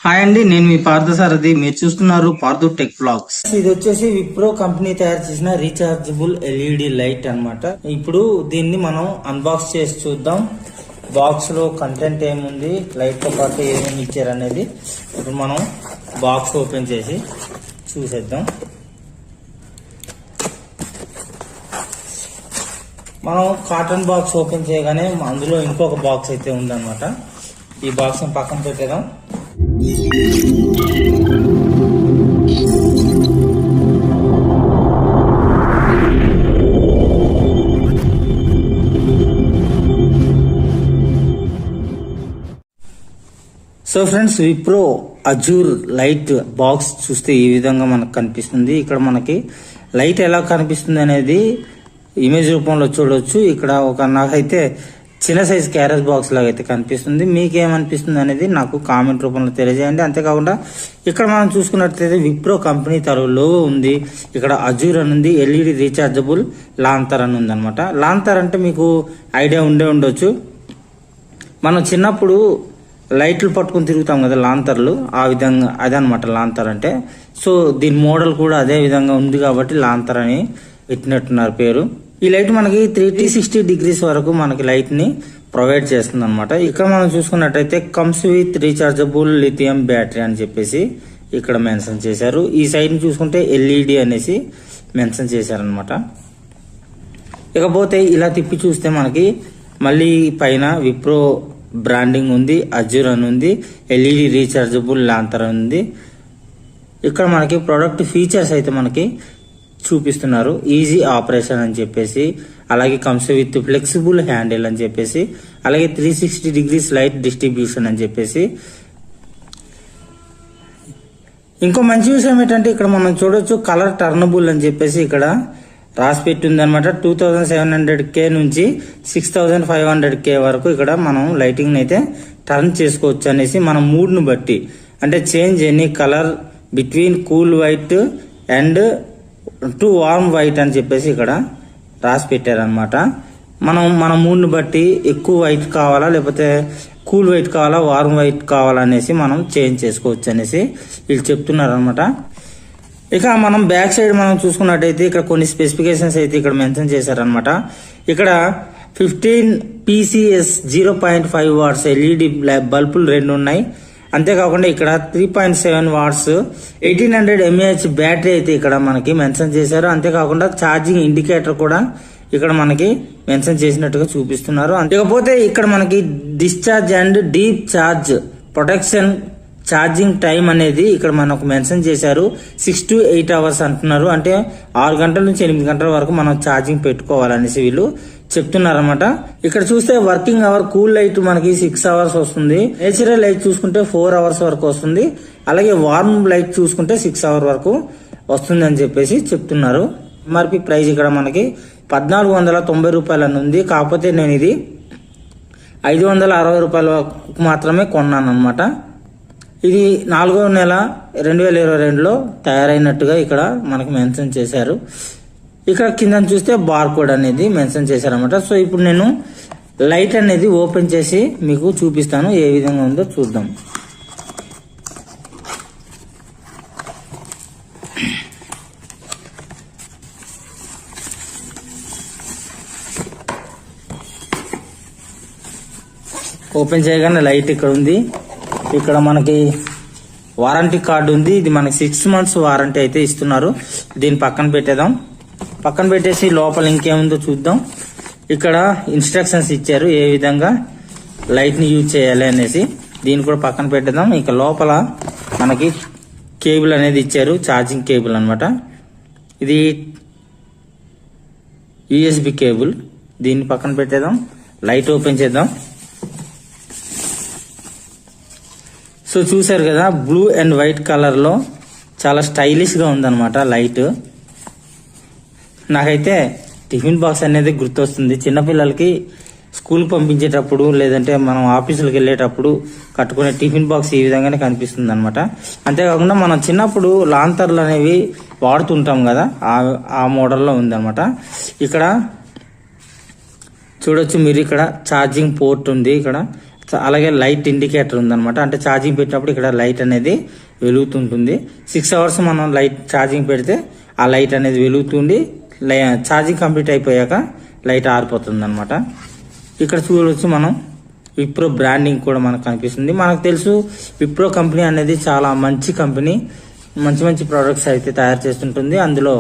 Hi అండి, నేను మీ పార్థసారథి. మీరు చూస్తున్నారు పార్థు టెక్ బ్లాగ్స్. ఇది వచ్చేసి విప్రో కంపెనీ తయారు చేసిన రీచార్జబుల్ ఎల్ఈడి లైట్ అన్నమాట. ఇప్పుడు దీన్ని మనం అన్బాక్స్ చేసి చూద్దాం. బాక్స్ లో కంటెంట్ ఏముంది, లైట్ తో పాటు ఏమేమి ఇచ్చారు అనేది ఇప్పుడు మనం బాక్స్ ఓపెన్ చేసి చూసేద్దాం. మనం కాటన్ బాక్స్ ఓపెన్ చేయగానే అందులో ఇంకొక బాక్స్ అయితే ఉందన్నమాట. ఈ బాక్స్ పక్కన పెట్టేద్దాం. So friends, Wipro Azure light box చూస్తే ఈ విధంగా మనకు కనిపిస్తుంది. ఇక్కడ మనకి లైట్ ఎలా కనిపిస్తుంది అనేది ఇమేజ్ రూపంలో చూడవచ్చు. ఇక్కడ నాకైతే చిన్న సైజ్ క్యారేజ్ బాక్స్ లాగా అయితే కనిపిస్తుంది. మీకేమనిపిస్తుంది అనేది నాకు కామెంట్ రూపంలో తెలియజేయండి. అంతేకాకుండా ఇక్కడ మనం చూసుకున్నట్లయితే విప్రో కంపెనీ లోగో ఉంది. ఇక్కడ అజూర్ అని ఉంది, ఎల్ఈడి రీచార్జబుల్ లాంతర్ అని ఉంది అనమాట. లాంతర్ అంటే మీకు ఐడియా ఉండొచ్చు. మనం చిన్నప్పుడు లైట్లు పట్టుకుని తిరుగుతాం కదా లాంతర్లు, ఆ విధంగా అదనమాట లాంతర్ అంటే. సో దీని మోడల్ కూడా అదే విధంగా ఉంది కాబట్టి లాంతర్ అని పెట్టినట్టున్నారు పేరు. ఈ లైట్ మనకి 360 డిగ్రీస్ వరకు మనకి లైట్ ని ప్రొవైడ్ చేస్తుంది అనమాట. ఇక్కడ మనం చూసుకున్నట్టయితే comes with rechargeable lithium battery అని చెప్పేసి ఇక్కడ మెన్షన్ చేశారు. ఈ సైడ్ ని చూసుకుంటే ఎల్ఈడి అనేసి మెన్షన్ చేశారనమాట. ఇకపోతే ఇలా తిప్పి చూస్తే మనకి మళ్ళీ పైన విప్రో బ్రాండింగ్ ఉంది, అజూర్ అని ఉంది, ఎల్ఈడి రీచార్జబుల్ లాంతర్ ఉంది. ఇక్కడ మనకి ప్రొడక్ట్ ఫీచర్స్ అయితే మనకి చూపిస్తున్నారు. ఈజీ ఆపరేషన్ అని చెప్పేసి, అలాగే కమ్స్ విత్ ఫ్లెక్సిబుల్ హ్యాండిల్ అని చెప్పేసి, అలాగే 360 డిగ్రీస్ లైట్ డిస్ట్రిబ్యూషన్ అని చెప్పేసి. ఇంకో మంచి విషయం ఏంటంటే ఇక్కడ మనం చూడొచ్చు కలర్ టర్నబుల్ అని చెప్పేసి ఇక్కడ రాసి పెట్టింది అనమాట. 2700K నుంచి 6500K వరకు ఇక్కడ మనం లైటింగ్ అయితే టర్న్ చేసుకోవచ్చు అనేసి మన మూడ్ ను బట్టి, అంటే change any colour between cool white and to warm white అని చెప్పేసి ఇక్కడ రాసి పెట్టారనమాట. మనం మన మూడ్ ను బట్టి ఎక్కువ వైట్ కావాలా, లేకపోతే కూల్ వైట్ కావాలా, వార్మ్ వైట్ కావాలా అనేసి మనం చేంజ్ చేసుకోవచ్చు అనేసి వీళ్ళు చెప్తున్నారు అనమాట. ఇక మనం బ్యాక్ సైడ్ మనం చూసుకున్నట్టయితే ఇక్కడ కొన్ని స్పెసిఫికేషన్స్ అయితే ఇక్కడ మెన్షన్ చేశారనమాట. ఇక్కడ 15 PCS 0.5 వాట్స్ ఎల్ఈడి బల్బులు 2 ఉన్నాయి. అంతేకాకుండా ఇక్కడ 3.7 వాట్స్ 1800 mAh బ్యాటరీ అయితే ఇక్కడ మనకి మెన్షన్ చేశారు. అంతేకాకుండా ఛార్జింగ్ ఇండికేటర్ కూడా ఇక్కడ మనకి మెన్షన్ చేసినట్టుగా చూపిస్తున్నారు. అంతేకాకపోతే ఇక్కడ మనకి discharge and deep charge protection charging time అనేది ఇక్కడ మనకు మెన్షన్ చేశారు. 6 to 8 అవర్స్ అంటున్నారు. అంటే 6 గంటల నుంచి 8 గంటల వరకు మనం ఛార్జింగ్ పెట్టుకోవాలనేసి వీళ్ళు చెప్తున్నారన్నమాట. ఇక్కడ చూస్తే వర్కింగ్ అవర్ కూల్ లైట్ మనకి 6 అవర్స్ వస్తుంది. నేచురల్ లైట్ చూసుకుంటే 4 అవర్స్ వరకు వస్తుంది. అలాగే వార్మ్ లైట్ చూసుకుంటే 6 అవర్స్ వరకు వస్తుంది అని చెప్పేసి చెప్తున్నారు. ఎంఆర్పి ప్రైస్ ఇక్కడ మనకి 1490 రూపాయలు అని ఉంది. కాకపోతే నేను ఇది 560 రూపాయల మాత్రమే కొన్నాను అనమాట. ఇది 4వ నెల 2022లో తయారైనట్టుగా ఇక్కడ మనకు మెన్షన్ చేశారు. ఇక్కడ కింద చూస్తే బార్ కోడ్ అనేది మెన్షన్ చేశారన్నమాట. సో ఇప్పుడు నేను లైట్ అనేది ఓపెన్ చేసి మీకు చూపిస్తాను, ఏ విధంగా ఉందో చూద్దాం. ఓపెన్ చేయగానే లైట్ ఇక్కడ ఉంది. ఇక్కడ మనకి వారంటీ కార్డు ఉంది. ఇది మనకి 6 months వారంటీ అయితే ఇస్తున్నారు. దీన్ని పక్కన పెట్టేద్దాం. పక్కన పెట్టేసి లోపల ఇంకేముందో చూద్దాం. ఇక్కడ ఇన్స్ట్రక్షన్స్ ఇచ్చారు ఏ విధంగా లైట్ ని యూజ్ చేయాలి అనేసి. దీన్ని కూడా పక్కన పెట్టేద్దాం. ఇక లోపల మనకి కేబుల్ అనేది ఇచ్చారు, ఛార్జింగ్ కేబుల్ అనమాట. ఇది USB కేబుల్. దీన్ని పక్కన పెట్టేద్దాం. లైట్ ఓపెన్ చేద్దాం. సో చూసారు కదా, బ్లూ అండ్ వైట్ కలర్ లో చాలా స్టైలిష్ గా ఉందన్నమాట లైట్. నాకైతే టిఫిన్ బాక్స్ అనేది గుర్తొస్తుంది. చిన్నపిల్లలకి స్కూల్ పంపించేటప్పుడు లేదంటే మనం ఆఫీసులకు వెళ్ళేటప్పుడు కట్టుకునే టిఫిన్ బాక్స్ ఈ విధంగానే కనిపిస్తుంది అనమాట. అంతేకాకుండా మనం చిన్నప్పుడు లాంతర్లు అనేవి వాడుతుంటాం కదా, ఆ మోడల్లో ఉందన్నమాట. ఇక్కడ చూడొచ్చు మీరు, ఇక్కడ ఛార్జింగ్ పోర్ట్ ఉంది. ఇక్కడ అలాగే లైట్ ఇండికేటర్ ఉందన్నమాట. అంటే ఛార్జింగ్ పెట్టినప్పుడు ఇక్కడ లైట్ అనేది వెలుగుతుంటుంది. 6 అవర్స్ మనం లైట్ ఛార్జింగ్ పెడితే ఆ లైట్ అనేది వెలుగుతుండి ఛార్జింగ్ కంప్లీట్ అయిపోయాక లైట్ ఆరిపోతుంది అనమాట. ఇక్కడ చూడవచ్చు మనం విప్రో బ్రాండింగ్ కూడా మనకు కనిపిస్తుంది. మనకు తెలుసు విప్రో కంపెనీ అనేది చాలా మంచి కంపెనీ, మంచి మంచి ప్రోడక్ట్స్ అయితే తయారు చేస్తుంటుంది. అందులో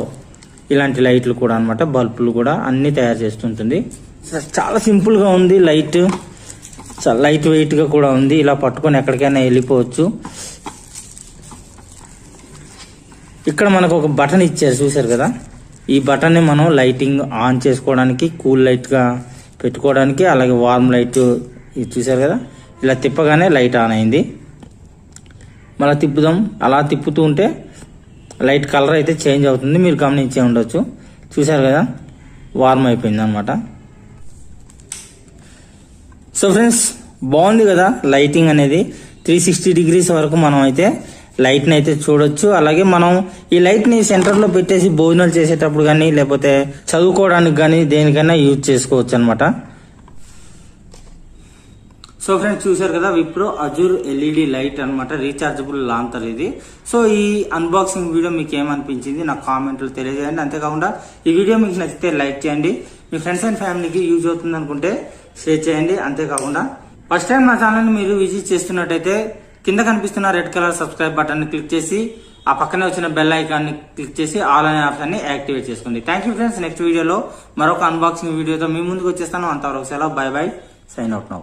ఇలాంటి లైట్లు కూడా అనమాట, బల్బులు కూడా అన్ని తయారు చేస్తుంటుంది. చాలా సింపుల్ గా ఉంది లైట్, లైట్ వెయిట్ గా కూడా ఉంది. ఇలా పట్టుకొని ఎక్కడికైనా వెళ్ళిపోవచ్చు. ఇక్కడ మనకు ఒక బటన్ ఇచ్చారు చూసారు కదా, ఈ బటన్ ని మనం లైటింగ్ ఆన్ చేసుకోవడానికి, కూల్ లైట్ గా పెట్టుకోవడానికి, అలాగే వార్మ్ లైట్ ఇది చూసారు కదా, ఇలా తిప్పగానే లైట్ ఆన్ అయింది. మళ్ళీ తిప్పుదాం, అలా తిప్పుతూ ఉంటే లైట్ కలర్ అయితే చేంజ్ అవుతుంది, మీరు గమనించే ఉండొచ్చు. చూసారు కదా, వార్మ్ అయిపోయింది అనమాట. సో ఫ్రెండ్స్, బాగుంది కదా లైటింగ్ అనేది. 360 డిగ్రీస్ వరకు మనం అయితే లైట్ ని అయితే చూడొచ్చు. అలాగే మనం ఈ లైట్ ని సెంటర్ లో పెట్టేసి భోజనాలు చేసేటప్పుడు కానీ, లేకపోతే చదువుకోవడానికి కానీ దేనికైనా యూజ్ చేసుకోవచ్చు అనమాట. సో ఫ్రెండ్స్, చూసారు కదా, విప్రో అజూర్ ఎల్ఈడి లైట్ అనమాట, రీఛార్జబుల్ లాంతర్ ఇది. సో ఈ అన్బాక్సింగ్ వీడియో మీకు ఏమనిపించింది నాకు కామెంట్లో తెలియజేయండి. అంతేకాకుండా ఈ వీడియో మీకు నచ్చితే లైక్ చేయండి, మీ ఫ్రెండ్స్ అండ్ ఫ్యామిలీకి యూజ్ అవుతుంది అనుకుంటే షేర్ చేయండి. అంతేకాకుండా ఫస్ట్ టైం నా ఛానల్ని మీరు విజిట్ చేస్తున్నట్టయితే కింద కనిపిస్తున్న రెడ్ కలర్ సబ్స్క్రైబ్ బటన్ ని క్లిక్ చేసి ఆ పక్కనే వచ్చిన బెల్ ఐకాన్ ని క్లిక్ చేసి ఆల్ అనే ఆప్షన్ ని యాక్టివేట్ చేసుకోండి. Thank you friends. నెక్స్ట్ వీడియోలో మరొక అన్బాక్సింగ్ వీడియోతో మీ ముందుకు వచ్చేస్తాను. అంతవరకు సెలవు, bye bye, sign out now.